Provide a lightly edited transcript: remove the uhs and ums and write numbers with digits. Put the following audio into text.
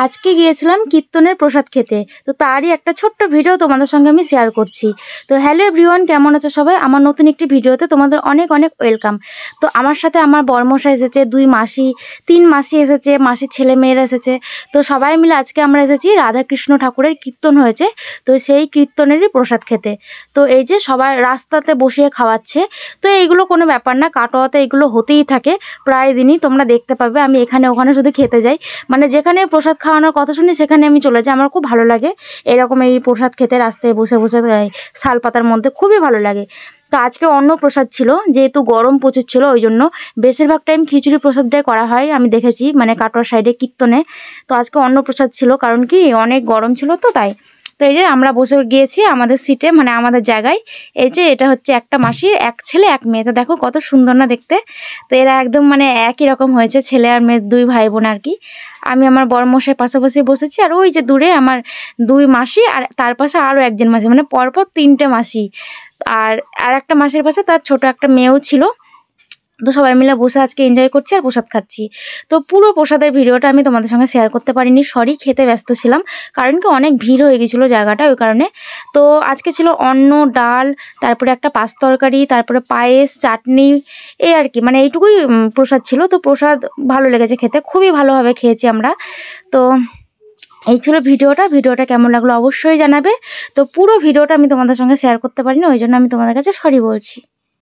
আজকে গিয়েছিলাম কীর্তনের প্রসাদ খেতে। তো তারই একটা ছোট্ট ভিডিও তোমাদের সঙ্গে আমি শেয়ার করছি। তো হ্যালো এভরিওয়ান, কেমন আছো সবাই? আমার নতুন একটি ভিডিওতে তোমাদের অনেক অনেক ওয়েলকাম। তো আমার সাথে আমার বরমশাই এসেছে, 2 মাসি, 3 মাসি এসেছে, মাসির ছেলে মেয়েরা এসেছে। তো সবাই মিলে আজকে আমরা এসেছি রাধাকৃষ্ণ ঠাকুরের কীর্তন হয়েছে, তো সেই কীর্তনেরই প্রসাদ খেতে। তো এই যে সবাই রাস্তাতে বসিয়ে খাওয়াচ্ছে। তো এইগুলো কোনো ব্যাপার না, কাটোয়াতে এগুলো হতেই থাকে প্রায় দিনই, তোমরা দেখতে পাবে। আমি এখানে ওখানে শুধু খেতে যাই, মানে যেখানে প্রসাদ খাওয়ানোর কথা শুনি সেখানে আমি চলে যাই। আমার খুব ভালো লাগে এরকম এই প্রসাদ খেতে, রাস্তায় বসে বসে শাল পাতার মধ্যে, খুবই ভালো লাগে। তো আজকে অন্ন প্রসাদ ছিল, যেহেতু গরম প্রচুর ছিল ওই জন্য বেশিরভাগ টাইম খিচুড়ি প্রসাদটাই করা হয় আমি দেখেছি, মানে কাটোয়ার সাইডে কীর্তনে। তো আজকে অন্ন প্রসাদ ছিল, কারণ কি অনেক গরম ছিল তো তাই। তো এই যে আমরা বসে গিয়েছি আমাদের সিটে, মানে আমাদের জায়গায়। এই যে এটা হচ্ছে একটা মাসির এক ছেলে এক মেয়ে, তো দেখো কত সুন্দর না দেখতে। তো এরা একদম মানে একই রকম হয়েছে, ছেলে আর মেয়ে, 2 ভাই বোন আর কি। আমি আমার বড়মশাই পাশাপাশি বসেছি, আর ওই যে দূরে আমার 2 মাসি, আর তার পাশে আরও একজন মাসি, মানে পরপর 3টে মাসি। আর একটা মাসির পাশে তার ছোট একটা মেয়েও ছিল। তো সবাই মিলে বসে আজকে এনজয় করছি আর প্রসাদ খাচ্ছি। তো পুরো প্রসাদের ভিডিওটা আমি তোমাদের সঙ্গে শেয়ার করতে পারিনি, সরি, খেতে ব্যস্ত ছিলাম, কারণ কি অনেক ভিড় হয়ে গেছিলো জায়গাটা, ওই কারণে। তো আজকে ছিল অন্ন, ডাল, তারপরে একটা পাঁচ তরকারি, তারপরে পায়েস, চাটনি, এই আর কি, মানে এইটুকুই প্রসাদ ছিল। তো প্রসাদ ভালো লেগেছে খেতে, খুবই ভালোভাবে খেয়েছি আমরা। তো এই ছিল ভিডিওটা কেমন লাগলো অবশ্যই জানাবে। তো পুরো ভিডিওটা আমি তোমাদের সঙ্গে শেয়ার করতে পারিনি, ওই জন্য আমি তোমাদের কাছে সরি বলছি।